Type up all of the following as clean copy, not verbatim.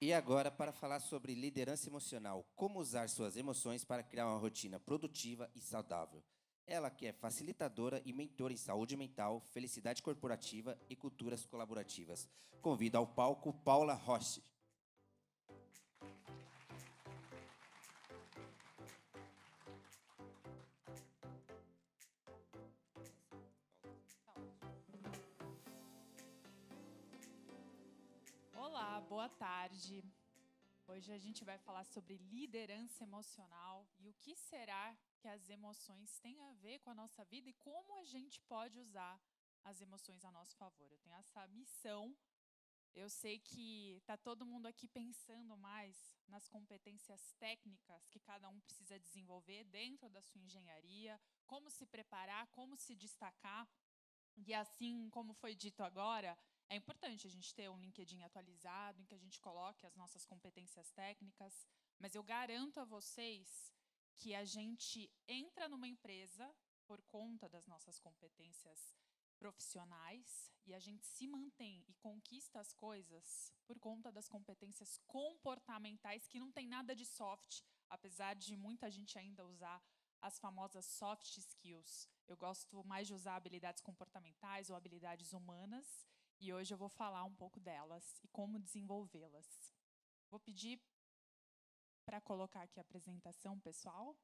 E agora, para falar sobre liderança emocional, como usar suas emoções para criar uma rotina produtiva e saudável. Ela que é facilitadora e mentora em saúde mental, felicidade corporativa e culturas colaborativas. Convido ao palco Paula Rossi. Olá, boa tarde. Hoje a gente vai falar sobre liderança emocional e o que será que as emoções têm a ver com a nossa vida e como a gente pode usar as emoções a nosso favor. Eu tenho essa missão. Eu sei que está todo mundo aqui pensando mais nas competências técnicas que cada um precisa desenvolver dentro da sua engenharia, como se preparar, como se destacar. E assim como foi dito agora, é importante a gente ter um LinkedIn atualizado, em que a gente coloque as nossas competências técnicas, mas eu garanto a vocês que a gente entra numa empresa por conta das nossas competências profissionais e a gente se mantém e conquista as coisas por conta das competências comportamentais, que não tem nada de soft, apesar de muita gente ainda usar as famosas soft skills. Eu gosto mais de usar habilidades comportamentais ou habilidades humanas, e hoje eu vou falar um pouco delas e como desenvolvê-las. Vou pedir para colocar aqui a apresentação, pessoal.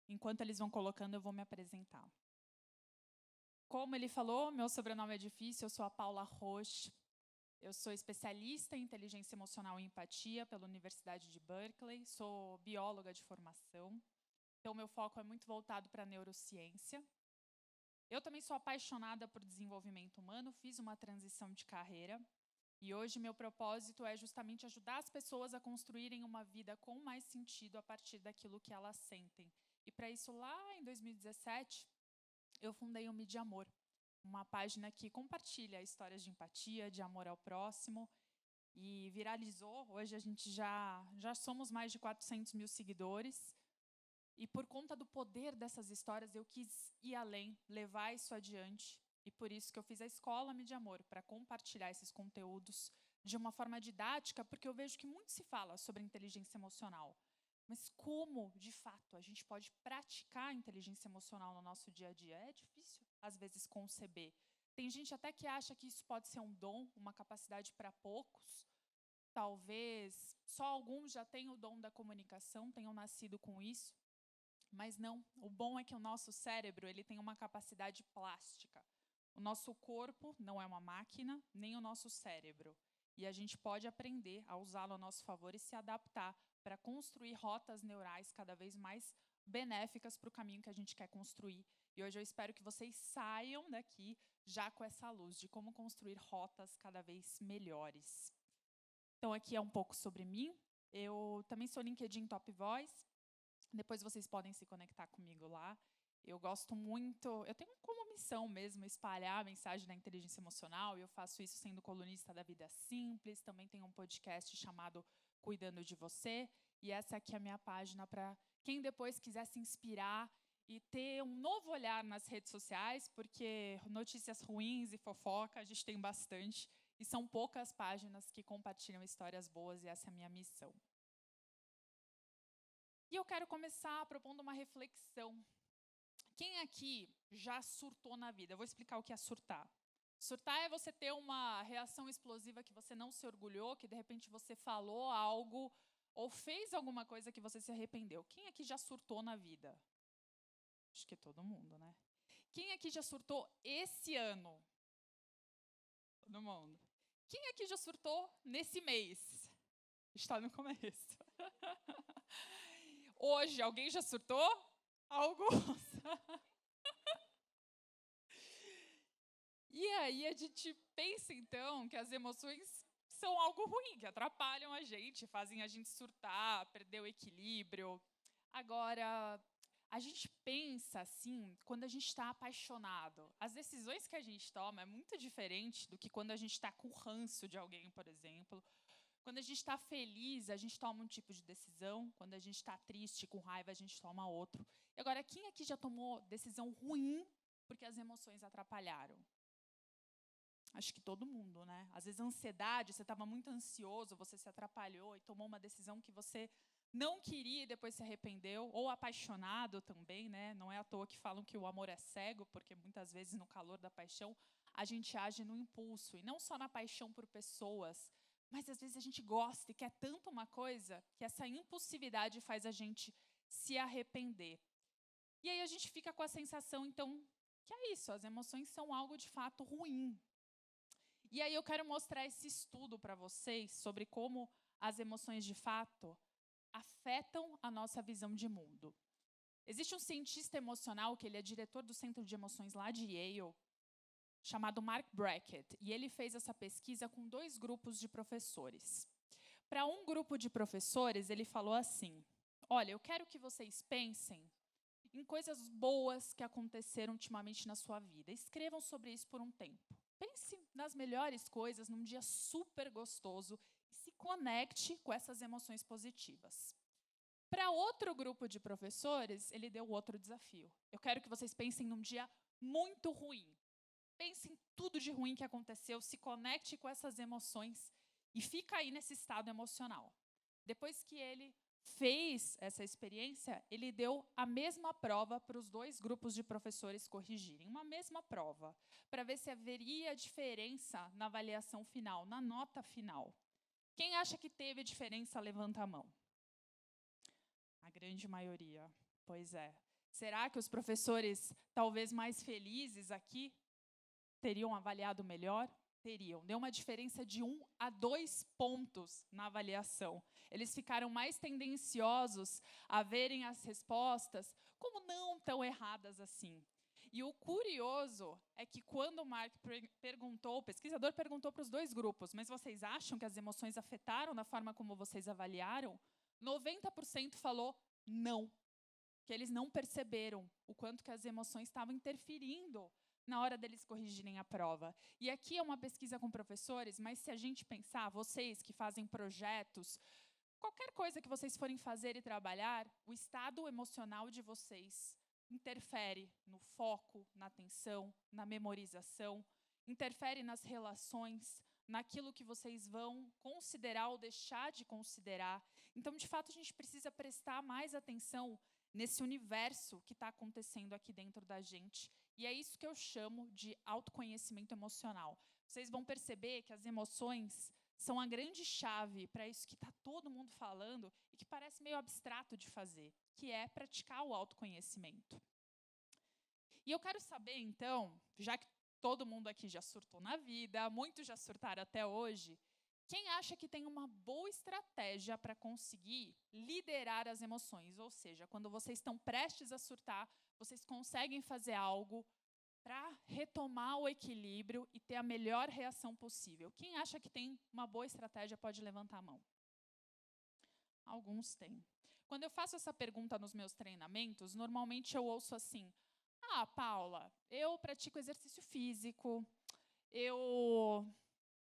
Enquanto eles vão colocando, eu vou me apresentar. Como ele falou, meu sobrenome é difícil, eu sou a Paula Roche. Eu sou especialista em inteligência emocional e empatia pela Universidade de Berkeley, sou bióloga de formação. Então, meu foco é muito voltado para a neurociência. Eu também sou apaixonada por desenvolvimento humano, fiz uma transição de carreira. E hoje meu propósito é justamente ajudar as pessoas a construírem uma vida com mais sentido a partir daquilo que elas sentem. E para isso, lá em 2017, eu fundei o Mídia Amor, uma página que compartilha histórias de empatia, de amor ao próximo, e viralizou. Hoje a gente já somos mais de 400 mil seguidores. E por conta do poder dessas histórias, eu quis ir além, levar isso adiante. E por isso que eu fiz a Escola Mídia Amor, para compartilhar esses conteúdos de uma forma didática, porque eu vejo que muito se fala sobre inteligência emocional. Mas como, de fato, a gente pode praticar a inteligência emocional no nosso dia a dia? É difícil, às vezes, conceber. Tem gente até que acha que isso pode ser um dom, uma capacidade para poucos. Talvez só alguns já tenham o dom da comunicação, tenham nascido com isso. Mas não, o bom é que o nosso cérebro ele tem uma capacidade plástica. O nosso corpo não é uma máquina, nem o nosso cérebro. E a gente pode aprender a usá-lo a nosso favor e se adaptar para construir rotas neurais cada vez mais benéficas para o caminho que a gente quer construir. E hoje eu espero que vocês saiam daqui já com essa luz de como construir rotas cada vez melhores. Então aqui é um pouco sobre mim. Eu também sou LinkedIn Top Voice. Depois vocês podem se conectar comigo lá. Eu gosto muito, eu tenho como missão mesmo espalhar a mensagem da inteligência emocional, e eu faço isso sendo colunista da Vida Simples, também tenho um podcast chamado Cuidando de Você, e essa aqui é a minha página para quem depois quiser se inspirar e ter um novo olhar nas redes sociais, porque notícias ruins e fofoca a gente tem bastante, e são poucas páginas que compartilham histórias boas, e essa é a minha missão. E eu quero começar propondo uma reflexão. Quem aqui já surtou na vida? Eu vou explicar o que é surtar. Surtar é você ter uma reação explosiva que você não se orgulhou, que de repente você falou algo ou fez alguma coisa que você se arrependeu. Quem aqui já surtou na vida? Acho que todo mundo, né? Quem aqui já surtou esse ano? Todo mundo. Quem aqui já surtou nesse mês? Está no começo. Hoje, alguém já surtou? Alguns. E aí a gente pensa, então, que as emoções são algo ruim, que atrapalham a gente, fazem a gente surtar, perder o equilíbrio. Agora, a gente pensa assim, quando a gente está apaixonado. As decisões que a gente toma é muito diferente do que quando a gente está com ranço de alguém, por exemplo. Quando a gente está feliz, a gente toma um tipo de decisão. Quando a gente está triste, com raiva, a gente toma outro. E agora, quem aqui já tomou decisão ruim porque as emoções atrapalharam? Acho que todo mundo, né? Às vezes a ansiedade, você estava muito ansioso, você se atrapalhou e tomou uma decisão que você não queria e depois se arrependeu, ou apaixonado também, né? Não é à toa que falam que o amor é cego, porque muitas vezes no calor da paixão a gente age no impulso, e não só na paixão por pessoas, mas às vezes a gente gosta e quer tanto uma coisa que essa impulsividade faz a gente se arrepender. E aí a gente fica com a sensação, então, que é isso, as emoções são algo de fato ruim. E aí eu quero mostrar esse estudo para vocês sobre como as emoções de fato afetam a nossa visão de mundo. Existe um cientista emocional, que ele é diretor do Centro de Emoções lá de Yale, chamado Mark Brackett, e ele fez essa pesquisa com 2 grupos de professores. Para um grupo de professores, ele falou assim: olha, eu quero que vocês pensem em coisas boas que aconteceram ultimamente na sua vida. Escrevam sobre isso por um tempo. Pense nas melhores coisas, num dia super gostoso, e se conecte com essas emoções positivas. Para outro grupo de professores, ele deu outro desafio. Eu quero que vocês pensem num dia muito ruim. Pense em tudo de ruim que aconteceu, se conecte com essas emoções e fica aí nesse estado emocional. Depois que ele fez essa experiência, ele deu a mesma prova para os 2 grupos de professores corrigirem, uma mesma prova, para ver se haveria diferença na avaliação final, na nota final. Quem acha que teve diferença, levanta a mão. A grande maioria, pois é. Será que os professores, talvez mais felizes aqui, teriam avaliado melhor? Teriam. Deu uma diferença de 1 a 2 pontos na avaliação. Eles ficaram mais tendenciosos a verem as respostas como não tão erradas assim. E o curioso é que quando o Mark perguntou, o pesquisador perguntou para os 2 grupos, mas vocês acham que as emoções afetaram da forma como vocês avaliaram? 90% falou não, que eles não perceberam o quanto que as emoções estavam interferindo na hora deles corrigirem a prova. E aqui é uma pesquisa com professores, mas se a gente pensar, vocês que fazem projetos, qualquer coisa que vocês forem fazer e trabalhar, o estado emocional de vocês interfere no foco, na atenção, na memorização, interfere nas relações, naquilo que vocês vão considerar ou deixar de considerar. Então, de fato, a gente precisa prestar mais atenção nesse universo que está acontecendo aqui dentro da gente. E é isso que eu chamo de autoconhecimento emocional. Vocês vão perceber que as emoções são a grande chave para isso que está todo mundo falando e que parece meio abstrato de fazer, que é praticar o autoconhecimento. E eu quero saber, então, já que todo mundo aqui já surtou na vida, muitos já surtaram até hoje, quem acha que tem uma boa estratégia para conseguir liderar as emoções? Ou seja, quando vocês estão prestes a surtar, vocês conseguem fazer algo para retomar o equilíbrio e ter a melhor reação possível. Quem acha que tem uma boa estratégia pode levantar a mão. Alguns têm. Quando eu faço essa pergunta nos meus treinamentos, normalmente eu ouço assim: ah, Paula, eu pratico exercício físico, eu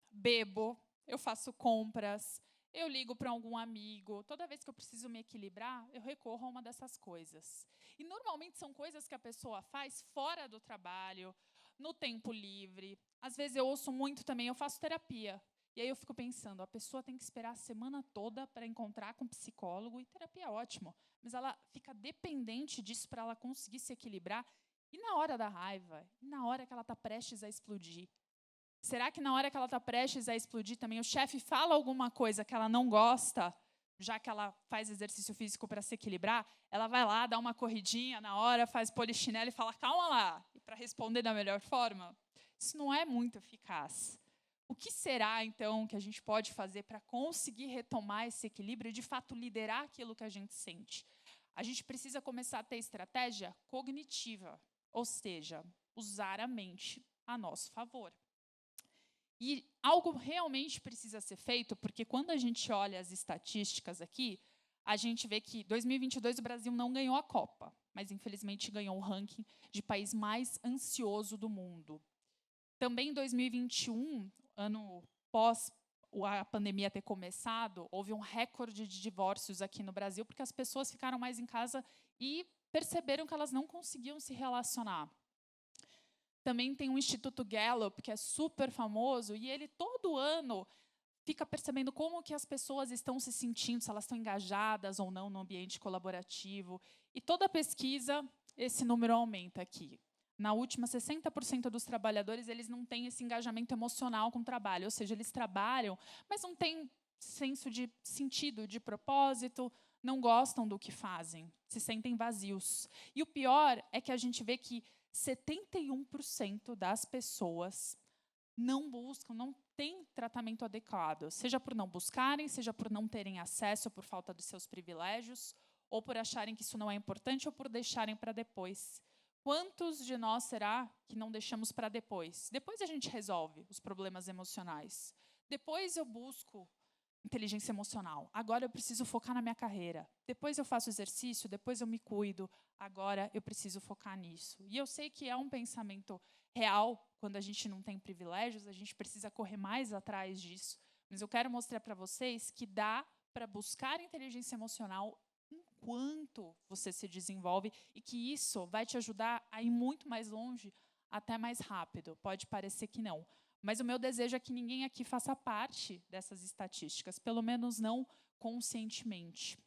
bebo, eu faço compras, eu ligo para algum amigo. Toda vez que eu preciso me equilibrar, eu recorro a uma dessas coisas. E normalmente são coisas que a pessoa faz fora do trabalho, no tempo livre. Às vezes eu ouço muito também, eu faço terapia. E aí eu fico pensando, a pessoa tem que esperar a semana toda para encontrar com um psicólogo, e terapia é ótimo, mas ela fica dependente disso para ela conseguir se equilibrar. E na hora da raiva, e na hora que ela está prestes a explodir? Será que na hora que ela está prestes a explodir também o chefe fala alguma coisa que ela não gosta, já que ela faz exercício físico para se equilibrar? Ela vai lá, dá uma corridinha na hora, faz polichinelo e fala, calma lá, e para responder da melhor forma? Isso não é muito eficaz. O que será, então, que a gente pode fazer para conseguir retomar esse equilíbrio e, de fato, liderar aquilo que a gente sente? A gente precisa começar a ter estratégia cognitiva, ou seja, usar a mente a nosso favor. E algo realmente precisa ser feito, porque quando a gente olha as estatísticas aqui, a gente vê que em 2022 o Brasil não ganhou a Copa, mas infelizmente ganhou o ranking de país mais ansioso do mundo. Também em 2021, ano pós a pandemia ter começado, houve um recorde de divórcios aqui no Brasil, porque as pessoas ficaram mais em casa e perceberam que elas não conseguiam se relacionar. Também tem um Instituto Gallup, que é super famoso, e ele todo ano fica percebendo como que as pessoas estão se sentindo, se elas estão engajadas ou não no ambiente colaborativo. E toda pesquisa, esse número aumenta aqui. Na última, 60% dos trabalhadores eles não têm esse engajamento emocional com o trabalho, ou seja, eles trabalham, mas não têm senso de sentido, de propósito, não gostam do que fazem, se sentem vazios. E o pior é que a gente vê que 71% das pessoas não buscam, não têm tratamento adequado, seja por não buscarem, seja por não terem acesso, por falta dos seus privilégios, ou por acharem que isso não é importante, ou por deixarem para depois. Quantos de nós será que não deixamos para depois? Depois a gente resolve os problemas emocionais. Depois eu busco inteligência emocional. Agora eu preciso focar na minha carreira. Depois eu faço exercício, depois eu me cuido. Agora eu preciso focar nisso. E eu sei que é um pensamento real, quando a gente não tem privilégios, a gente precisa correr mais atrás disso. Mas eu quero mostrar para vocês que dá para buscar inteligência emocional enquanto você se desenvolve e que isso vai te ajudar a ir muito mais longe, até mais rápido. Pode parecer que não. Mas o meu desejo é que ninguém aqui faça parte dessas estatísticas, pelo menos não conscientemente.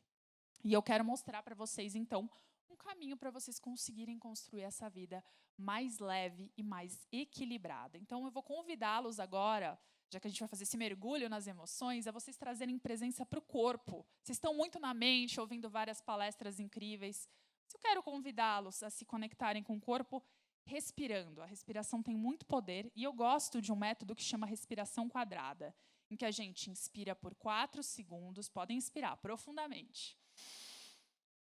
E eu quero mostrar para vocês, então, um caminho para vocês conseguirem construir essa vida mais leve e mais equilibrada. Então, eu vou convidá-los agora, já que a gente vai fazer esse mergulho nas emoções, a vocês trazerem presença para o corpo. Vocês estão muito na mente, ouvindo várias palestras incríveis. Eu quero convidá-los a se conectarem com o corpo respirando. A respiração tem muito poder e eu gosto de um método que chama respiração quadrada, em que a gente inspira por 4 segundos, podem inspirar profundamente.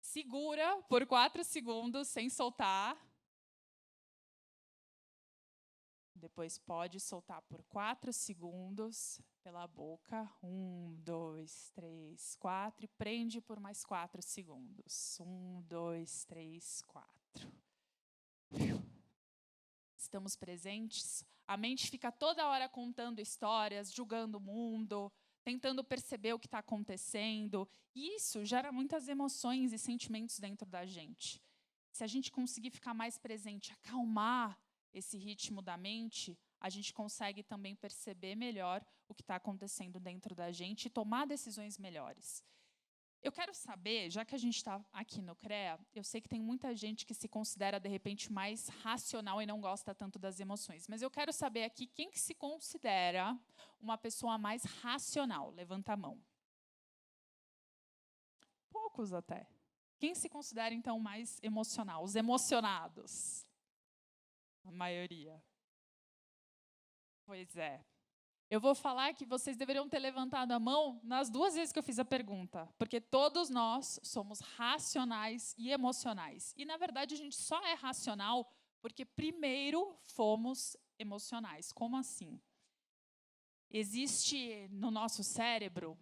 Segura por 4 segundos sem soltar. Depois pode soltar por 4 segundos pela boca. 1, 2, 3, 4. E prende por mais 4 segundos. 1, 2, 3, 4. Estamos presentes. A mente fica toda hora contando histórias, julgando o mundo, tentando perceber o que está acontecendo. E isso gera muitas emoções e sentimentos dentro da gente. Se a gente conseguir ficar mais presente, acalmar esse ritmo da mente, a gente consegue também perceber melhor o que está acontecendo dentro da gente e tomar decisões melhores. Eu quero saber, já que a gente está aqui no CREA, eu sei que tem muita gente que se considera, de repente, mais racional e não gosta tanto das emoções. Mas eu quero saber aqui quem que se considera uma pessoa mais racional. Levanta a mão. Poucos até. Quem se considera, então, mais emocional? Os emocionados. A maioria. Pois é. Eu vou falar que vocês deveriam ter levantado a mão nas 2 vezes que eu fiz a pergunta, porque todos nós somos racionais e emocionais. E, na verdade, a gente só é racional porque primeiro fomos emocionais. Como assim? Existe no nosso cérebro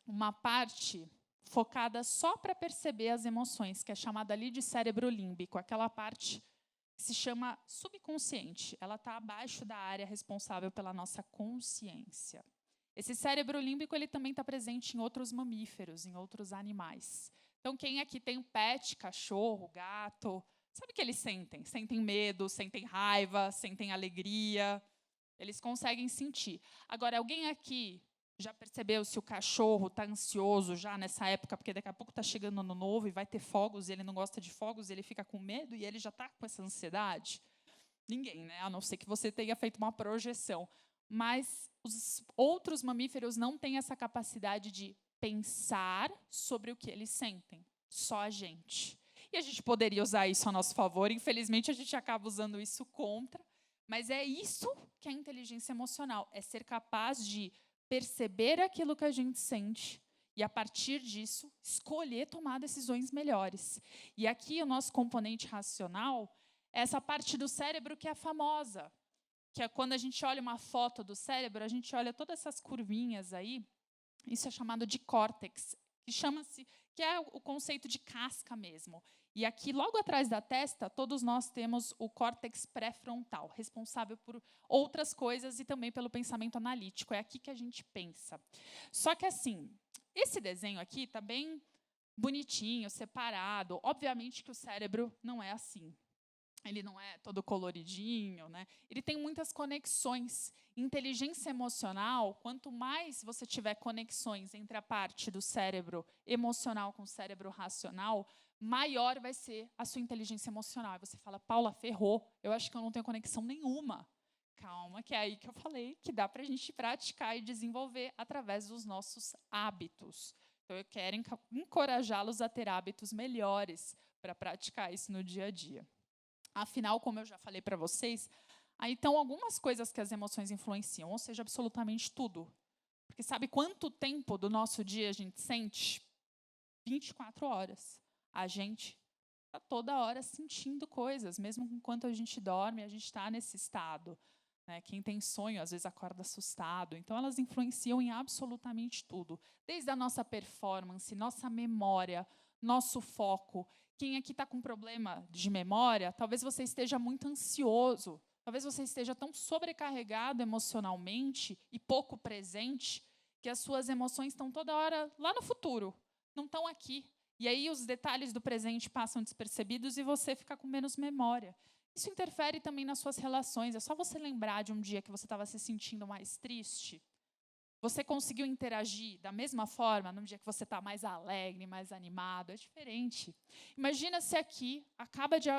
uma parte focada só para perceber as emoções, que é chamada ali de cérebro límbico, aquela parte se chama subconsciente. Ela está abaixo da área responsável pela nossa consciência. Esse cérebro límbico ele também está presente em outros mamíferos, em outros animais. Então, quem aqui tem um pet, cachorro, gato, sabe o que eles sentem? Sentem medo, sentem raiva, sentem alegria. Eles conseguem sentir. Agora, alguém aqui já percebeu se o cachorro está ansioso já nessa época, porque daqui a pouco está chegando ano novo e vai ter fogos, e ele não gosta de fogos, ele fica com medo e ele já está com essa ansiedade? Ninguém, né? A não ser que você tenha feito uma projeção. Mas os outros mamíferos não têm essa capacidade de pensar sobre o que eles sentem. Só a gente. E a gente poderia usar isso a nosso favor. Infelizmente, a gente acaba usando isso contra. Mas é isso que é inteligência emocional. É ser capaz de perceber aquilo que a gente sente e, a partir disso, escolher tomar decisões melhores. E aqui o nosso componente racional é essa parte do cérebro que é famosa, que é quando a gente olha uma foto do cérebro, a gente olha todas essas curvinhas aí, isso é chamado de córtex, que é o conceito de casca mesmo. E aqui, logo atrás da testa, todos nós temos o córtex pré-frontal, responsável por outras coisas e também pelo pensamento analítico. É aqui que a gente pensa. Só que, assim, esse desenho aqui está bem bonitinho, separado. Obviamente que o cérebro não é assim. ele não é todo coloridinho, né? Ele tem muitas conexões. Inteligência emocional, quanto mais você tiver conexões entre a parte do cérebro emocional com o cérebro racional, maior vai ser a sua inteligência emocional. E você fala, Paula, ferrou, eu acho que eu não tenho conexão nenhuma. Calma, que é aí que eu falei que dá para a gente praticar e desenvolver através dos nossos hábitos. Então, eu quero encorajá-los a ter hábitos melhores para praticar isso no dia a dia. Afinal, como eu já falei para vocês, aí estão algumas coisas que as emoções influenciam, ou seja, absolutamente tudo. Porque sabe quanto tempo do nosso dia a gente sente? 24 horas. A gente está toda hora sentindo coisas, mesmo enquanto a gente dorme, a gente está nesse estado. Né? Quem tem sonho, às vezes, acorda assustado. Então, elas influenciam em absolutamente tudo. Desde a nossa performance, nossa memória, nosso foco. Quem aqui está com problema de memória, talvez você esteja muito ansioso, talvez você esteja tão sobrecarregado emocionalmente e pouco presente, que as suas emoções estão toda hora lá no futuro, não estão aqui. E aí os detalhes do presente passam despercebidos e você fica com menos memória. Isso interfere também nas suas relações. É só você lembrar de um dia que você estava se sentindo mais triste. Você conseguiu interagir da mesma forma num dia que você está mais alegre, mais animado? É diferente. Imagina se aqui,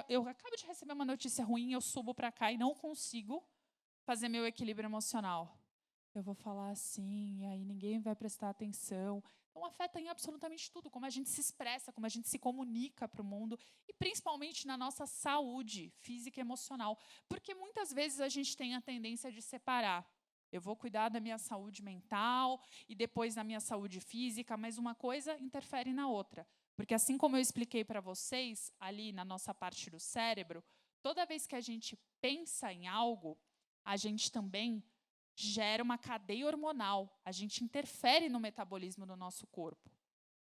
eu acabo de receber uma notícia ruim, eu subo para cá e não consigo fazer meu equilíbrio emocional. Eu vou falar assim, e aí ninguém vai prestar atenção. Então, afeta em absolutamente tudo, como a gente se expressa, como a gente se comunica para o mundo, e principalmente na nossa saúde física e emocional. Porque muitas vezes a gente tem a tendência de separar. Eu vou cuidar da minha saúde mental e depois da minha saúde física, mas uma coisa interfere na outra. Porque assim como eu expliquei para vocês, ali na nossa parte do cérebro, toda vez que a gente pensa em algo, a gente também gera uma cadeia hormonal. A gente interfere no metabolismo do nosso corpo.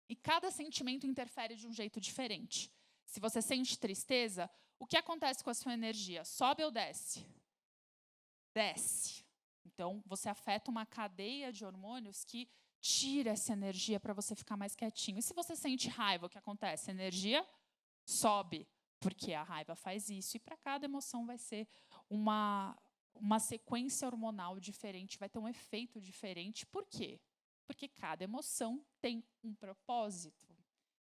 E cada sentimento interfere de um jeito diferente. Se você sente tristeza, o que acontece com a sua energia? Sobe ou desce? Desce. Então, você afeta uma cadeia de hormônios que tira essa energia para você ficar mais quietinho. E se você sente raiva, o que acontece? A energia sobe, porque a raiva faz isso. E para cada emoção vai ser uma sequência hormonal diferente, vai ter um efeito diferente. Por quê? Porque cada emoção tem um propósito.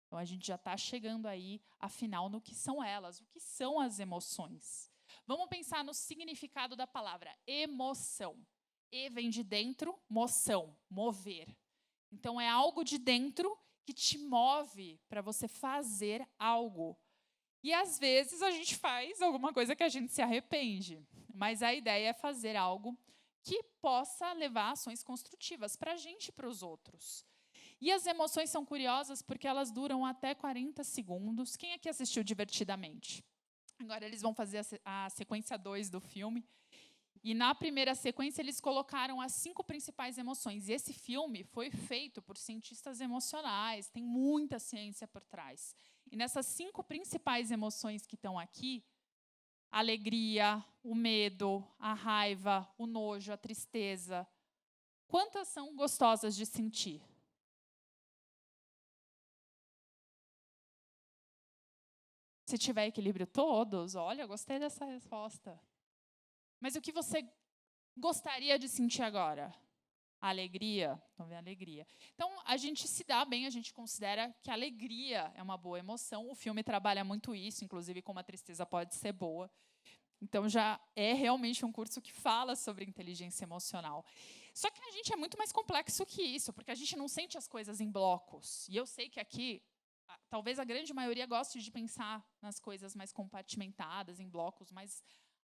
Então, a gente já está chegando aí, afinal, no que são elas, o que são as emoções. Vamos pensar no significado da palavra emoção. E vem de dentro, moção, mover. Então, é algo de dentro que te move para você fazer algo. E, às vezes, a gente faz alguma coisa que a gente se arrepende. Mas a ideia é fazer algo que possa levar ações construtivas para a gente e para os outros. E as emoções são curiosas porque elas duram até 40 segundos. Quem aqui assistiu Divertidamente? Agora eles vão fazer a sequência 2 do filme. E na primeira sequência eles colocaram as 5 principais emoções. E esse filme foi feito por cientistas emocionais, tem muita ciência por trás. E nessas 5 principais emoções que estão aqui, a alegria, o medo, a raiva, o nojo, a tristeza, quantas são gostosas de sentir? Se tiver equilíbrio, todos. Olha, gostei dessa resposta. Mas o que você gostaria de sentir agora? A alegria? Vamos ver a alegria. Então, a gente se dá bem, a gente considera que a alegria é uma boa emoção. O filme trabalha muito isso, inclusive como a tristeza pode ser boa. Então, já é realmente um curso que fala sobre inteligência emocional. Só que a gente é muito mais complexo que isso, porque a gente não sente as coisas em blocos. E eu sei que aqui, talvez a grande maioria goste de pensar nas coisas mais compartimentadas, em blocos, mas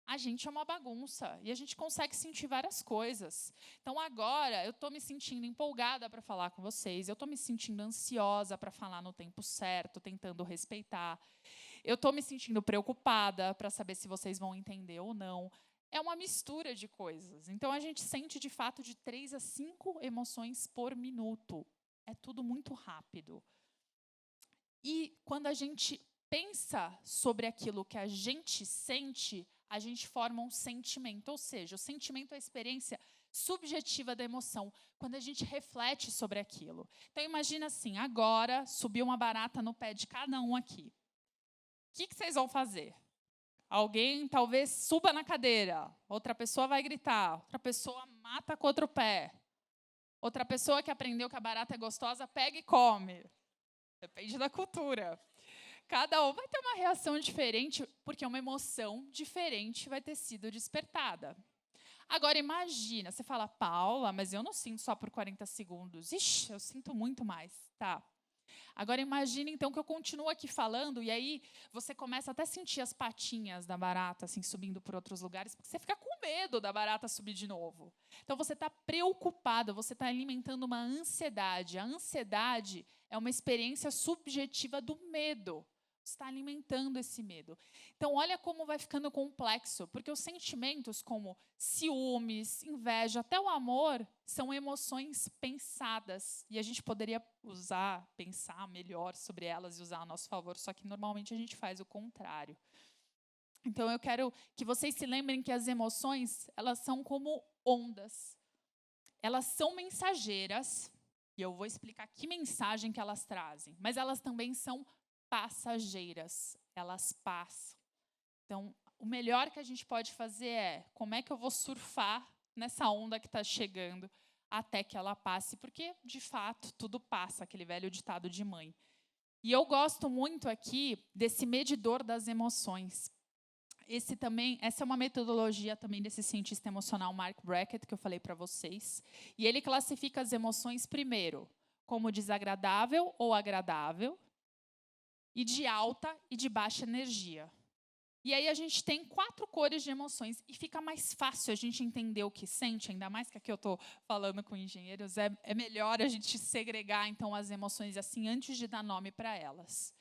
a gente é uma bagunça e a gente consegue sentir várias coisas. Então, agora, eu estou me sentindo empolgada para falar com vocês, eu estou me sentindo ansiosa para falar no tempo certo, tentando respeitar. Eu estou me sentindo preocupada para saber se vocês vão entender ou não. É uma mistura de coisas. Então, a gente sente, de fato, de 3 a 5 emoções por minuto. É tudo muito rápido. E quando a gente pensa sobre aquilo que a gente sente, a gente forma um sentimento. Ou seja, o sentimento é a experiência subjetiva da emoção, quando a gente reflete sobre aquilo. Então, imagina assim, agora subiu uma barata no pé de cada um aqui. O que vocês vão fazer? Alguém talvez suba na cadeira, outra pessoa vai gritar, outra pessoa mata com outro pé. Outra pessoa que aprendeu que a barata é gostosa, pega e come. Depende da cultura. Cada um vai ter uma reação diferente, porque uma emoção diferente vai ter sido despertada. Agora, imagina, você fala, Paula, mas eu não sinto só por 40 segundos. Ixi, eu sinto muito mais. Tá. Agora, imagina, então, que eu continuo aqui falando, e aí você começa até a sentir as patinhas da barata, assim, subindo por outros lugares, porque você fica com medo da barata subir de novo. Então, você está preocupado, você está alimentando uma ansiedade. A ansiedade é uma experiência subjetiva do medo. Você está alimentando esse medo. Então, olha como vai ficando complexo, porque os sentimentos como ciúmes, inveja, até o amor, são emoções pensadas. E a gente poderia pensar melhor sobre elas e usar a nosso favor, só que normalmente a gente faz o contrário. Então, eu quero que vocês se lembrem que as emoções, elas são como ondas. Elas são mensageiras, e eu vou explicar que mensagem que elas trazem, mas elas também são passageiras, elas passam. Então, o melhor que a gente pode fazer é, como é que eu vou surfar nessa onda que está chegando até que ela passe, porque, de fato, tudo passa, aquele velho ditado de mãe. E eu gosto muito aqui desse medidor das emoções. Essa é uma metodologia também desse cientista emocional Mark Brackett, que eu falei para vocês. E ele classifica as emoções, primeiro, como desagradável ou agradável, e de alta e de baixa energia. E aí a gente tem 4 cores de emoções e fica mais fácil a gente entender o que sente, ainda mais que aqui eu estou falando com engenheiros, é melhor a gente segregar então as emoções assim antes de dar nome para elas.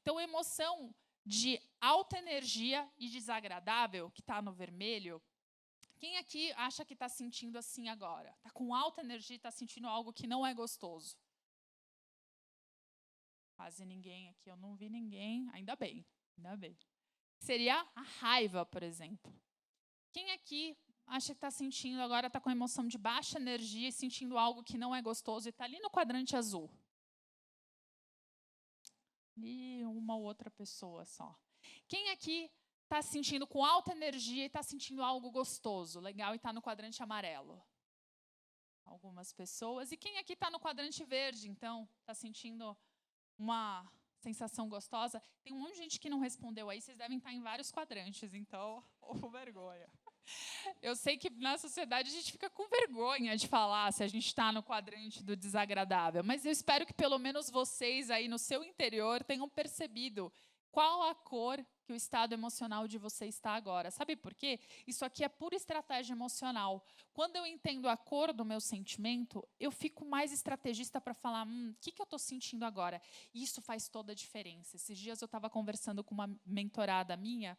Então, emoção de alta energia e desagradável, que está no vermelho, quem aqui acha que está sentindo assim agora? Está com alta energia e está sentindo algo que não é gostoso? Quase ninguém aqui, eu não vi ninguém, ainda bem, ainda bem. Seria a raiva, por exemplo. Quem aqui acha que está sentindo agora, está com emoção de baixa energia e sentindo algo que não é gostoso e está ali no quadrante azul? E uma ou outra pessoa só. Quem aqui está sentindo com alta energia e está sentindo algo gostoso, legal, e está no quadrante amarelo? Algumas pessoas. E quem aqui está no quadrante verde, então? Está sentindo uma sensação gostosa? Tem um monte de gente que não respondeu aí, vocês devem estar em vários quadrantes, então, vergonha. Eu sei que na sociedade a gente fica com vergonha de falar se a gente está no quadrante do desagradável, mas eu espero que pelo menos vocês aí no seu interior tenham percebido qual a cor que o estado emocional de você está agora. Sabe por quê? Isso aqui é pura estratégia emocional. Quando eu entendo a cor do meu sentimento, eu fico mais estrategista para falar, o que eu estou sentindo agora? E isso faz toda a diferença. Esses dias eu estava conversando com uma mentorada minha,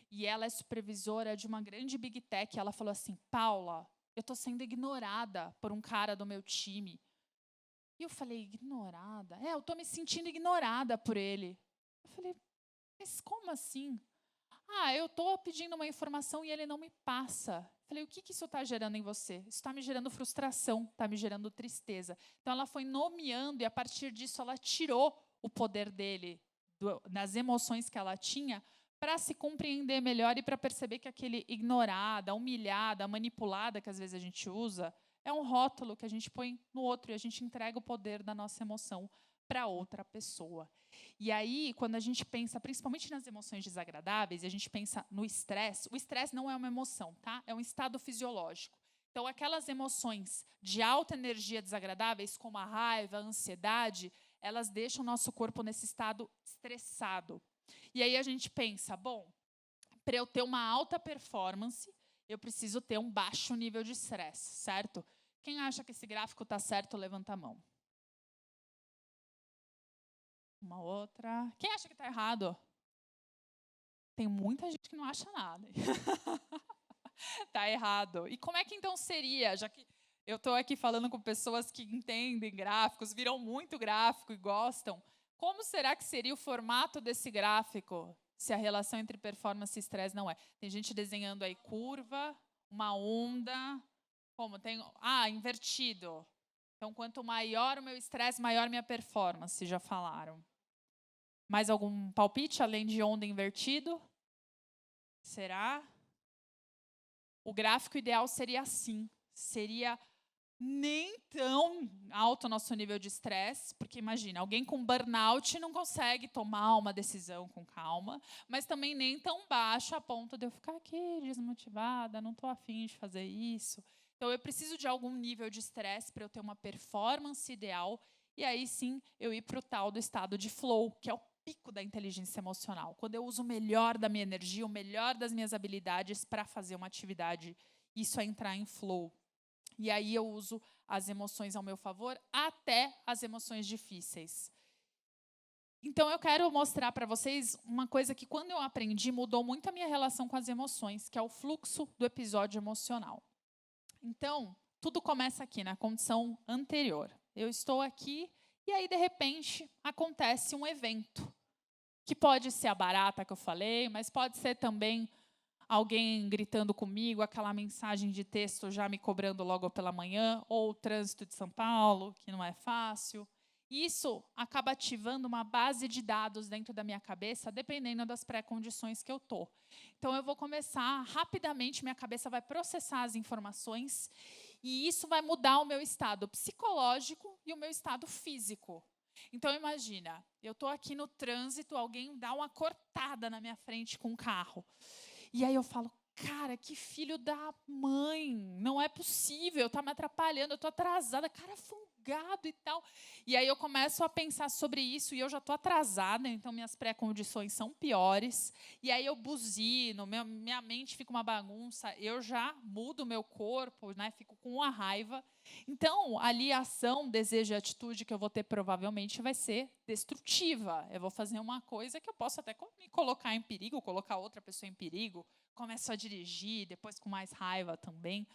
e ela é supervisora de uma grande Big Tech. Ela falou assim, Paula, eu estou sendo ignorada por um cara do meu time. E eu falei, ignorada? Eu estou me sentindo ignorada por ele. Eu falei, mas como assim? Eu estou pedindo uma informação e ele não me passa. Eu falei, o que isso está gerando em você? Isso está me gerando frustração, está me gerando tristeza. Então, ela foi nomeando e, a partir disso, ela tirou o poder dele, das emoções que ela tinha, para se compreender melhor e para perceber que aquele ignorada, humilhada, manipulada, que às vezes a gente usa, é um rótulo que a gente põe no outro e a gente entrega o poder da nossa emoção para outra pessoa. E aí, quando a gente pensa, principalmente nas emoções desagradáveis, e a gente pensa no estresse, o estresse não é uma emoção, tá? É um estado fisiológico. Então, aquelas emoções de alta energia desagradáveis, como a raiva, a ansiedade, elas deixam o nosso corpo nesse estado estressado. E aí a gente pensa, bom, para eu ter uma alta performance, eu preciso ter um baixo nível de estresse, certo? Quem acha que esse gráfico está certo, levanta a mão. Uma outra. Quem acha que está errado? Tem muita gente que não acha nada. Está errado. E como é que então seria, já que eu estou aqui falando com pessoas que entendem gráficos, viram muito gráfico e gostam, como será que seria o formato desse gráfico se a relação entre performance e estresse não é? Tem gente desenhando aí curva, uma onda, como tem, invertido. Então, quanto maior o meu estresse, maior minha performance, já falaram. Mais algum palpite além de onda invertido? Será? O gráfico ideal seria assim. Seria nem tão alto o nosso nível de estresse, porque imagina, alguém com burnout não consegue tomar uma decisão com calma, mas também nem tão baixo a ponto de eu ficar aqui desmotivada, não estou afim de fazer isso. Então, eu preciso de algum nível de estresse para eu ter uma performance ideal, e aí sim eu ir para o tal do estado de flow, que é o pico da inteligência emocional, quando eu uso o melhor da minha energia, o melhor das minhas habilidades para fazer uma atividade. Isso é entrar em flow. E aí eu uso as emoções ao meu favor, até as emoções difíceis. Então, eu quero mostrar para vocês uma coisa que, quando eu aprendi, mudou muito a minha relação com as emoções, que é o fluxo do episódio emocional. Então, tudo começa aqui, na condição anterior. Eu estou aqui e aí, de repente, acontece um evento, que pode ser a barata que eu falei, mas pode ser também alguém gritando comigo, aquela mensagem de texto já me cobrando logo pela manhã, ou o trânsito de São Paulo, que não é fácil. Isso acaba ativando uma base de dados dentro da minha cabeça, dependendo das pré-condições que eu estou. Então, eu vou começar rapidamente, minha cabeça vai processar as informações, e isso vai mudar o meu estado psicológico e o meu estado físico. Então, imagina, eu estou aqui no trânsito, alguém dá uma cortada na minha frente com um carro. E aí eu falo, cara, que filho da mãe, não é possível, tá me atrapalhando, eu tô atrasada, cara folgado e tal. E aí eu começo a pensar sobre isso e eu já tô atrasada, então minhas pré-condições são piores. E aí eu buzino, minha mente fica uma bagunça, eu já mudo o meu corpo, né, fico com uma raiva. Então, ali a ação, desejo e atitude que eu vou ter provavelmente vai ser destrutiva. Eu vou fazer uma coisa que eu posso até me colocar em perigo, colocar outra pessoa em perigo. Começo a dirigir, depois com mais raiva também.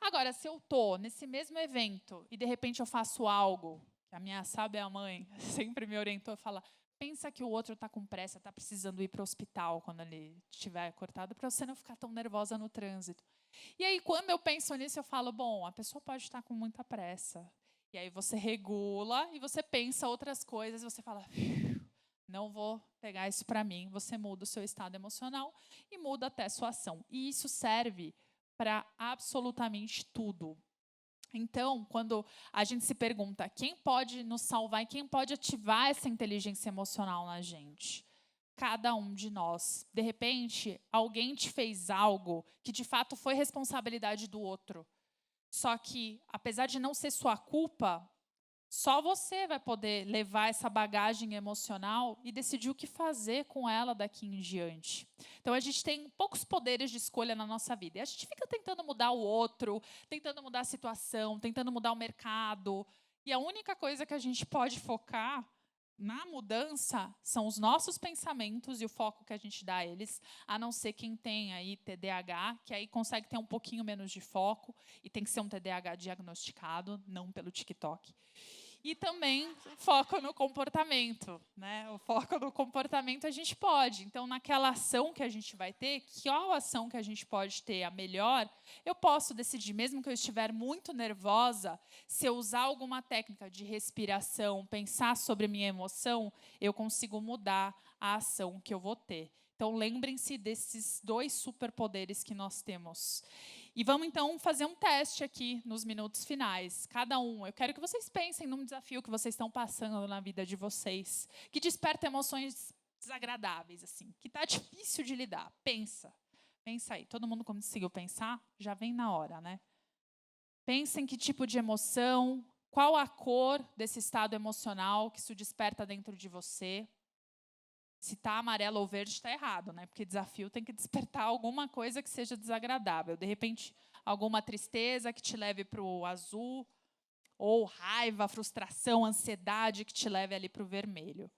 Agora, se eu estou nesse mesmo evento e de repente eu faço algo, que a minha sábia mãe sempre me orientou, fala, pensa que o outro está com pressa, está precisando ir para o hospital quando ele estiver cortado, para você não ficar tão nervosa no trânsito. E aí, quando eu penso nisso, eu falo, bom, a pessoa pode estar com muita pressa. E aí você regula e você pensa outras coisas, você fala, não vou pegar isso para mim. Você muda o seu estado emocional e muda até a sua ação. E isso serve para absolutamente tudo. Então, quando a gente se pergunta quem pode nos salvar e quem pode ativar essa inteligência emocional na gente? Cada um de nós. De repente, alguém te fez algo que de fato foi responsabilidade do outro. Só que, apesar de não ser sua culpa, só você vai poder levar essa bagagem emocional e decidir o que fazer com ela daqui em diante. Então, a gente tem poucos poderes de escolha na nossa vida. E a gente fica tentando mudar o outro, tentando mudar a situação, tentando mudar o mercado. E a única coisa que a gente pode focar na mudança são os nossos pensamentos e o foco que a gente dá a eles, a não ser quem tem aí TDAH, que aí consegue ter um pouquinho menos de foco, e tem que ser um TDAH diagnosticado, não pelo TikTok. E também foco no comportamento, né? O foco no comportamento a gente pode. Então, naquela ação que a gente vai ter, qual ação que a gente pode ter a melhor, eu posso decidir, mesmo que eu estiver muito nervosa, se eu usar alguma técnica de respiração, pensar sobre minha emoção, eu consigo mudar a ação que eu vou ter. Então, lembrem-se desses 2 superpoderes que nós temos. E vamos, então, fazer um teste aqui nos minutos finais. Cada um. Eu quero que vocês pensem num desafio que vocês estão passando na vida de vocês, que desperta emoções desagradáveis, assim, que está difícil de lidar. Pensa. Pensa aí. Todo mundo conseguiu pensar? Já vem na hora, né? Pensa em que tipo de emoção, qual a cor desse estado emocional que isso desperta dentro de você. Se está amarelo ou verde, está errado, né? Porque desafio tem que despertar alguma coisa que seja desagradável. De repente, alguma tristeza que te leve para o azul, ou raiva, frustração, ansiedade que te leve ali para o vermelho.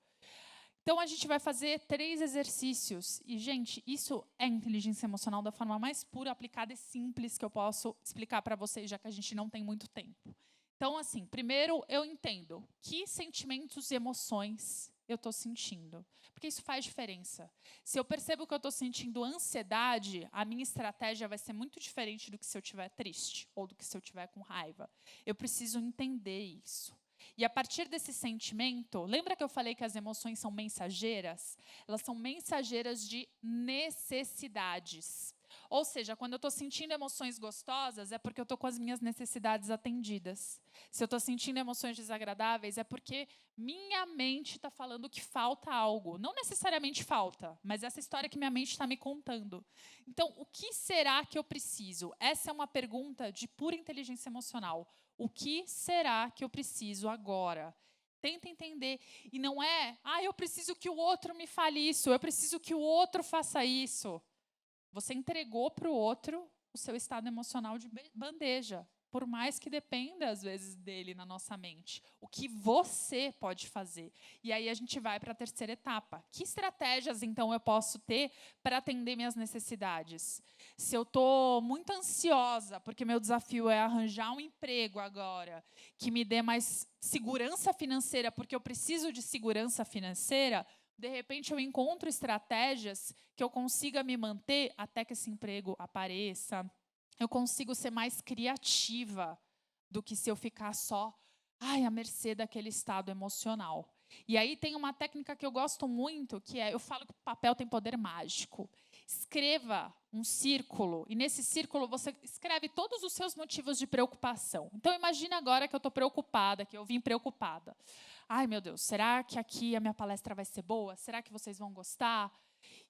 Então, a gente vai fazer 3 exercícios. E, gente, isso é inteligência emocional da forma mais pura, aplicada e simples que eu posso explicar para vocês, já que a gente não tem muito tempo. Então, assim, primeiro eu entendo que sentimentos e emoções eu estou sentindo. Porque isso faz diferença. Se eu percebo que eu estou sentindo ansiedade, a minha estratégia vai ser muito diferente do que se eu estiver triste ou do que se eu estiver com raiva. Eu preciso entender isso. E a partir desse sentimento, lembra que eu falei que as emoções são mensageiras? Elas são mensageiras de necessidades. Ou seja, quando eu estou sentindo emoções gostosas, é porque eu estou com as minhas necessidades atendidas. Se eu estou sentindo emoções desagradáveis, é porque minha mente está falando que falta algo. Não necessariamente falta, mas essa história que minha mente está me contando. Então, o que será que eu preciso? Essa é uma pergunta de pura inteligência emocional. O que será que eu preciso agora? Tenta entender. E não é, eu preciso que o outro me fale isso, eu preciso que o outro faça isso. Você entregou para o outro o seu estado emocional de bandeja, por mais que dependa, às vezes, dele na nossa mente. O que você pode fazer? E aí a gente vai para a terceira etapa. Que estratégias, então, eu posso ter para atender minhas necessidades? Se eu estou muito ansiosa, porque meu desafio é arranjar um emprego agora, que me dê mais segurança financeira, porque eu preciso de segurança financeira, de repente, eu encontro estratégias que eu consiga me manter até que esse emprego apareça. Eu consigo ser mais criativa do que se eu ficar só à mercê daquele estado emocional. E aí tem uma técnica que eu gosto muito, que é, eu falo que o papel tem poder mágico. Escreva um círculo, e nesse círculo você escreve todos os seus motivos de preocupação. Então, imagina agora que eu estou preocupada, que eu vim preocupada. Ai, meu Deus, será que aqui a minha palestra vai ser boa? Será que vocês vão gostar?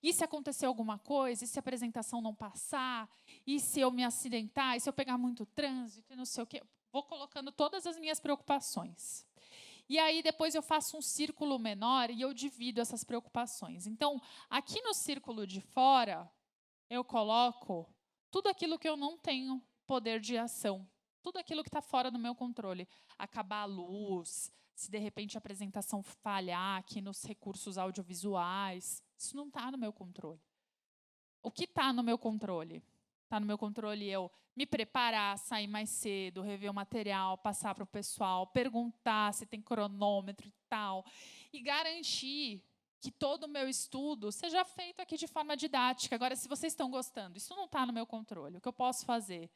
E se acontecer alguma coisa? E se a apresentação não passar? E se eu me acidentar? E se eu pegar muito trânsito? E não sei o quê? Vou colocando todas as minhas preocupações. E aí, depois eu faço um círculo menor e eu divido essas preocupações. Então, aqui no círculo de fora, eu coloco tudo aquilo que eu não tenho poder de ação. Tudo aquilo que está fora do meu controle. Acabar a luz, se de repente a apresentação falhar aqui nos recursos audiovisuais. Isso não está no meu controle. O que está no meu controle? Está no meu controle eu me preparar, sair mais cedo, rever o material, passar para o pessoal, perguntar se tem cronômetro e tal. E garantir que todo o meu estudo seja feito aqui de forma didática. Agora, se vocês estão gostando, isso não está no meu controle. O que eu posso fazer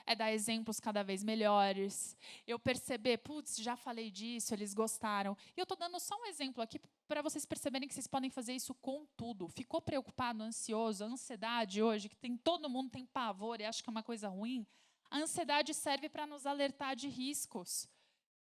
é dar exemplos cada vez melhores. Eu perceber, putz, já falei disso, eles gostaram. E eu estou dando só um exemplo aqui para vocês perceberem que vocês podem fazer isso com tudo. Ficou preocupado, ansioso, a ansiedade hoje, que todo mundo tem pavor e acha que é uma coisa ruim. A ansiedade serve para nos alertar de riscos.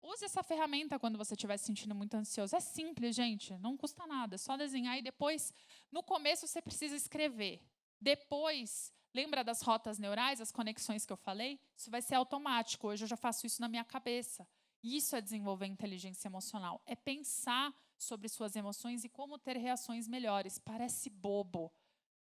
Use essa ferramenta quando você estiver se sentindo muito ansioso. É simples, gente, não custa nada. É só desenhar e depois, no começo, você precisa escrever. Depois, lembra das rotas neurais, as conexões que eu falei? Isso vai ser automático. Hoje eu já faço isso na minha cabeça. Isso é desenvolver inteligência emocional. É pensar sobre suas emoções e como ter reações melhores. Parece bobo,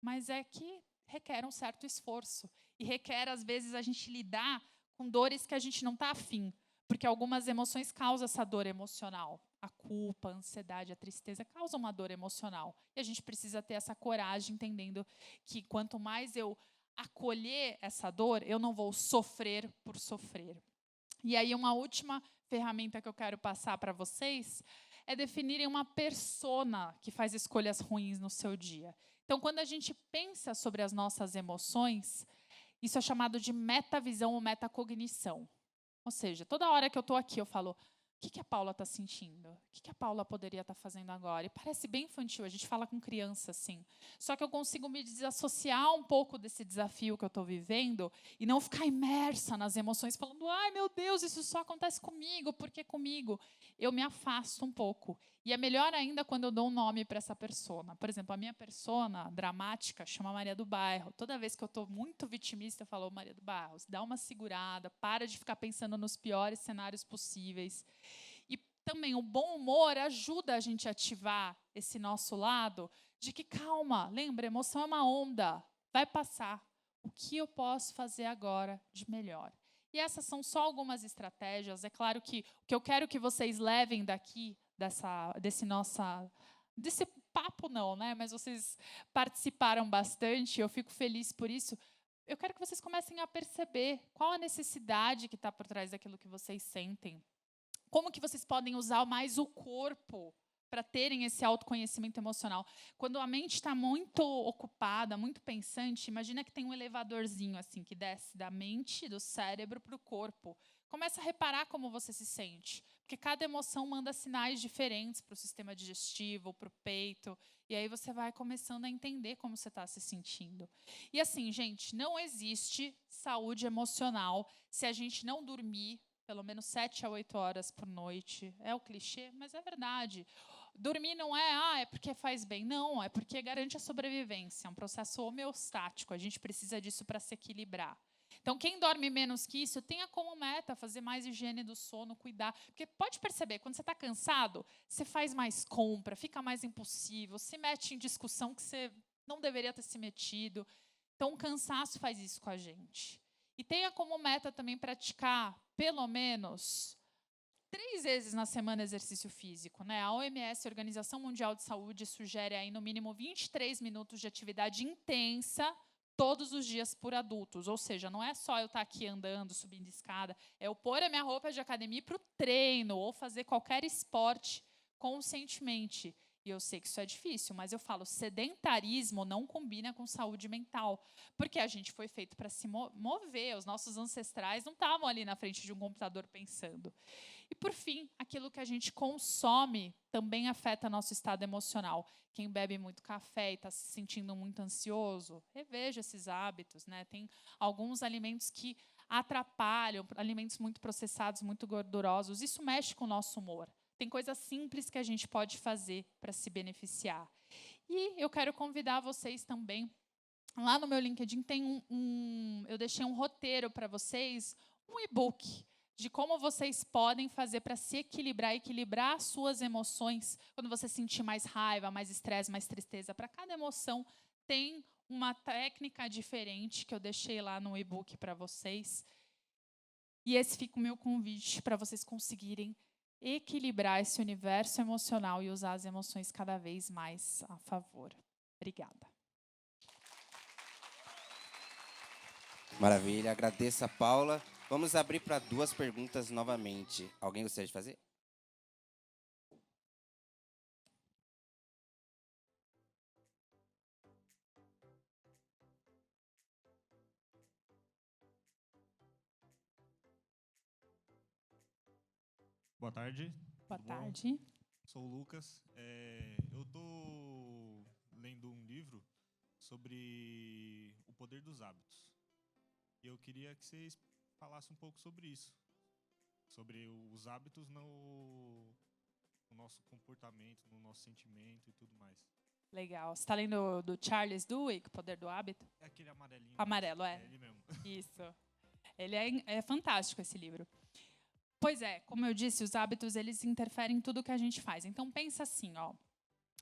mas é que requer um certo esforço. E requer, às vezes, a gente lidar com dores que a gente não está afim. Porque algumas emoções causam essa dor emocional. A culpa, a ansiedade, a tristeza causam uma dor emocional. E a gente precisa ter essa coragem, entendendo que quanto mais eu acolher essa dor, eu não vou sofrer por sofrer. E aí, uma última ferramenta que eu quero passar para vocês é definirem uma persona que faz escolhas ruins no seu dia. Então, quando a gente pensa sobre as nossas emoções, isso é chamado de metavisão ou metacognição. Ou seja, toda hora que eu estou aqui, eu falo, o que a Paula está sentindo? O que a Paula poderia estar fazendo agora? E parece bem infantil, a gente fala com criança assim. Só que eu consigo me desassociar um pouco desse desafio que eu estou vivendo e não ficar imersa nas emoções, falando, ai meu Deus, isso só acontece comigo, por que comigo? Eu me afasto um pouco. E é melhor ainda quando eu dou um nome para essa persona. Por exemplo, a minha persona dramática chama Maria do Bairro. Toda vez que eu estou muito vitimista, eu falo, Maria do Bairro, dá uma segurada, para de ficar pensando nos piores cenários possíveis. E também o bom humor ajuda a gente a ativar esse nosso lado de que, calma, lembra, emoção é uma onda, vai passar. O que eu posso fazer agora de melhor? E essas são só algumas estratégias. É claro que o que eu quero que vocês levem daqui, desse papo não, né? Mas vocês participaram bastante, eu fico feliz por isso. Eu quero que vocês comecem a perceber qual a necessidade que está por trás daquilo que vocês sentem. Como que vocês podem usar mais o corpo para terem esse autoconhecimento emocional. Quando a mente está muito ocupada, muito pensante, imagina que tem um elevadorzinho assim que desce da mente, do cérebro para o corpo. Começa a reparar como você se sente. Porque cada emoção manda sinais diferentes para o sistema digestivo, para o peito. E aí você vai começando a entender como você está se sentindo. E assim, gente, não existe saúde emocional se a gente não dormir pelo menos 7 a 8 horas por noite. É o clichê, mas é verdade. Dormir não é porque faz bem. Não, é porque garante a sobrevivência. É um processo homeostático. A gente precisa disso para se equilibrar. Então, quem dorme menos que isso, tenha como meta fazer mais higiene do sono, cuidar. Porque pode perceber, quando você está cansado, você faz mais compra, fica mais impulsivo, se mete em discussão que você não deveria ter se metido. Então, o cansaço faz isso com a gente. E tenha como meta também praticar, pelo menos, 3 vezes na semana exercício físico, né? A OMS, a Organização Mundial de Saúde, sugere aí no mínimo 23 minutos de atividade intensa todos os dias por adultos. Ou seja, não é só eu estar aqui andando, subindo escada, é eu pôr a minha roupa de academia para o treino ou fazer qualquer esporte conscientemente. E eu sei que isso é difícil, mas eu falo, sedentarismo não combina com saúde mental, porque a gente foi feito para se mover, os nossos ancestrais não estavam ali na frente de um computador pensando. E, por fim, aquilo que a gente consome também afeta nosso estado emocional. Quem bebe muito café e está se sentindo muito ansioso, reveja esses hábitos, né? Tem alguns alimentos que atrapalham, alimentos muito processados, muito gordurosos. Isso mexe com o nosso humor. Tem coisas simples que a gente pode fazer para se beneficiar. E eu quero convidar vocês também. Lá no meu LinkedIn tem eu deixei um roteiro para vocês, um e-book de como vocês podem fazer para se equilibrar as suas emoções. Quando você sentir mais raiva, mais estresse, mais tristeza, para cada emoção tem uma técnica diferente que eu deixei lá no e-book para vocês. E esse fica o meu convite para vocês conseguirem equilibrar esse universo emocional e usar as emoções cada vez mais a favor. Obrigada. Maravilha, agradeço a Paula. Vamos abrir para 2 perguntas novamente. Alguém gostaria de fazer? Boa tarde. Boa Tudo bom? tarde. Sou o Lucas. Eu estou lendo um livro sobre o poder dos hábitos. E eu queria que vocês falassem um pouco sobre isso. Sobre os hábitos no nosso comportamento, no nosso sentimento e tudo mais. Legal. Você está lendo do Charles Duhigg, O Poder do Hábito? É aquele amarelinho. Amarelo, é. É ele mesmo. Isso. Ele é fantástico, esse livro. Pois é, como eu disse, os hábitos, eles interferem em tudo que a gente faz. Então, pensa assim, ó.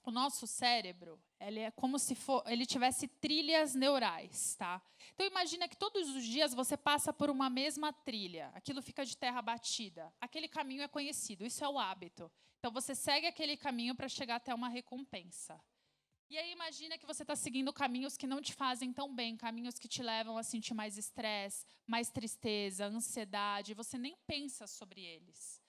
O nosso cérebro, ele é como se ele tivesse trilhas neurais, tá? Então, imagina que todos os dias você passa por uma mesma trilha. Aquilo fica de terra batida. Aquele caminho é conhecido, isso é o hábito. Então, você segue aquele caminho para chegar até uma recompensa. E aí imagina que você está seguindo caminhos que não te fazem tão bem, caminhos que te levam a sentir mais estresse, mais tristeza, ansiedade, você nem pensa sobre eles.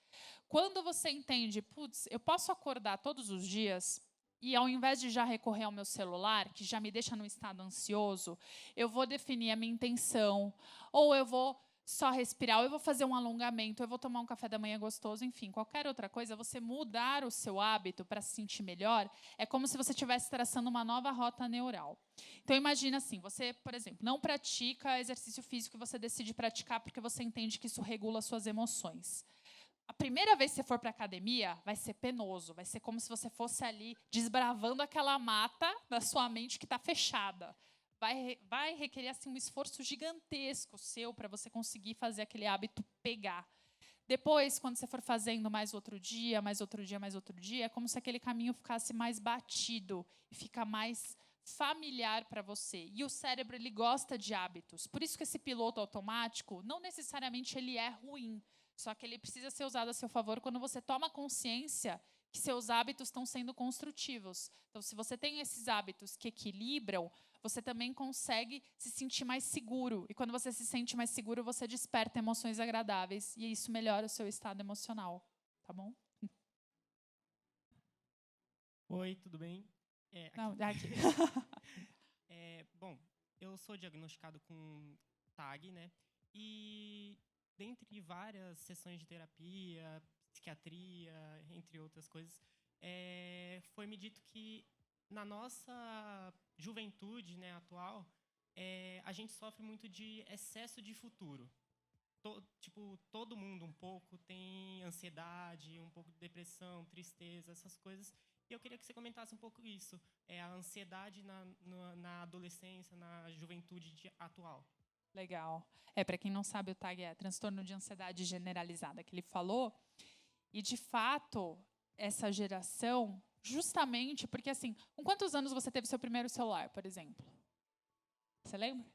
Quando você entende, putz, eu posso acordar todos os dias e ao invés de já recorrer ao meu celular, que já me deixa num estado ansioso, eu vou definir a minha intenção, ou eu vou só respirar, ou eu vou fazer um alongamento, eu vou tomar um café da manhã gostoso, enfim, qualquer outra coisa, você mudar o seu hábito para se sentir melhor, é como se você estivesse traçando uma nova rota neural. Então, imagina assim, você, por exemplo, não pratica exercício físico e você decide praticar porque você entende que isso regula suas emoções. A primeira vez que você for para a academia, vai ser penoso, vai ser como se você fosse ali desbravando aquela mata da sua mente que está fechada. Vai requerer assim, um esforço gigantesco seu para você conseguir fazer aquele hábito pegar. Depois, quando você for fazendo mais outro dia, mais outro dia, mais outro dia, é como se aquele caminho ficasse mais batido e fica mais familiar para você. E o cérebro, ele gosta de hábitos. Por isso que esse piloto automático, não necessariamente ele é ruim, só que ele precisa ser usado a seu favor quando você toma consciência que seus hábitos estão sendo construtivos. Então, se você tem esses hábitos que equilibram, você também consegue se sentir mais seguro. E quando você se sente mais seguro, você desperta emoções agradáveis. E isso melhora o seu estado emocional. Tá bom? Oi, tudo bem? Não, aqui. Bom, eu sou diagnosticado com TAG, né? E dentre várias sessões de terapia, psiquiatria, entre outras coisas, foi me dito que na nossa juventude, né, atual, a gente sofre muito de excesso de futuro. Todo mundo um pouco tem ansiedade, um pouco de depressão, tristeza, essas coisas. E eu queria que você comentasse um pouco isso, a ansiedade na adolescência, na juventude atual. Legal. Para quem não sabe, o TAG é transtorno de ansiedade generalizada, que ele falou. E, de fato, essa geração, justamente porque, assim, com quantos anos você teve seu primeiro celular, por exemplo? Você lembra?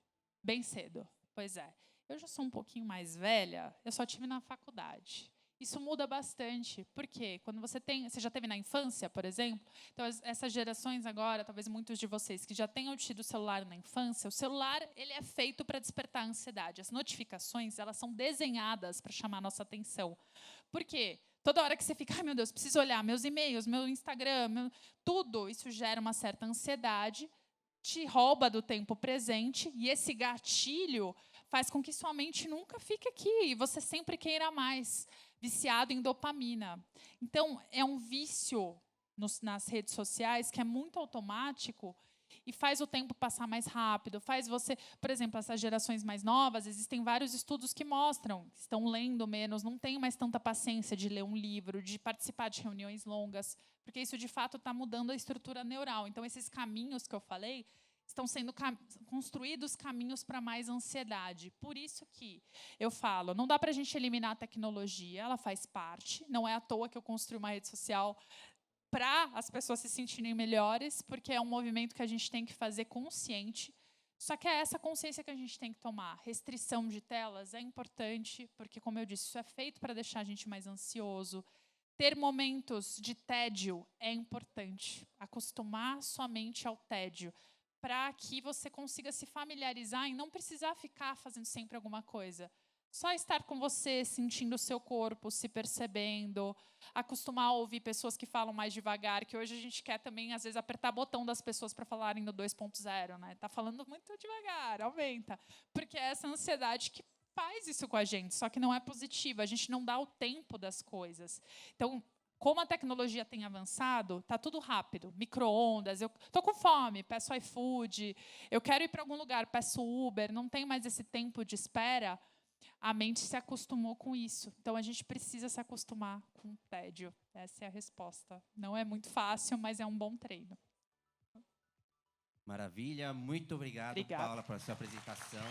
Bem cedo. Pois é. Eu já sou um pouquinho mais velha, eu só tive na faculdade. Isso muda bastante. Por quê? Quando você já teve na infância, por exemplo? Então, essas gerações agora, talvez muitos de vocês que já tenham tido celular na infância, o celular ele é feito para despertar a ansiedade. As notificações, elas são desenhadas para chamar a nossa atenção. Por quê? Toda hora que você fica, ai meu Deus, preciso olhar meus e-mails, meu Instagram, tudo isso gera uma certa ansiedade, te rouba do tempo presente, e esse gatilho faz com que sua mente nunca fique aqui e você sempre queira mais, viciado em dopamina. Então, é um vício nas redes sociais que é muito automático e faz o tempo passar mais rápido, faz você... Por exemplo, essas gerações mais novas, existem vários estudos que mostram que estão lendo menos, não têm mais tanta paciência de ler um livro, de participar de reuniões longas, porque isso, de fato, está mudando a estrutura neural. Então, esses caminhos que eu falei, estão sendo construídos caminhos para mais ansiedade. Por isso que eu falo, não dá para a gente eliminar a tecnologia, ela faz parte. Não é à toa que eu construí uma rede social para as pessoas se sentirem melhores, porque é um movimento que a gente tem que fazer consciente. Só que é essa consciência que a gente tem que tomar. Restrição de telas é importante, porque, como eu disse, isso é feito para deixar a gente mais ansioso. Ter momentos de tédio é importante. Acostumar sua mente ao tédio, para que você consiga se familiarizar e não precisar ficar fazendo sempre alguma coisa. Só estar com você, sentindo o seu corpo, se percebendo, acostumar a ouvir pessoas que falam mais devagar, que hoje a gente quer também, às vezes, apertar botão das pessoas para falarem no 2.0, né? Tá falando muito devagar, aumenta. Porque é essa ansiedade que faz isso com a gente, só que não é positiva, a gente não dá o tempo das coisas. Então, como a tecnologia tem avançado, está tudo rápido. Micro-ondas, eu estou com fome, peço iFood, eu quero ir para algum lugar, peço Uber, não tem mais esse tempo de espera. A mente se acostumou com isso. Então, a gente precisa se acostumar com o tédio. Essa é a resposta. Não é muito fácil, mas é um bom treino. Maravilha. Muito obrigado, Obrigada. Paula, pela sua apresentação.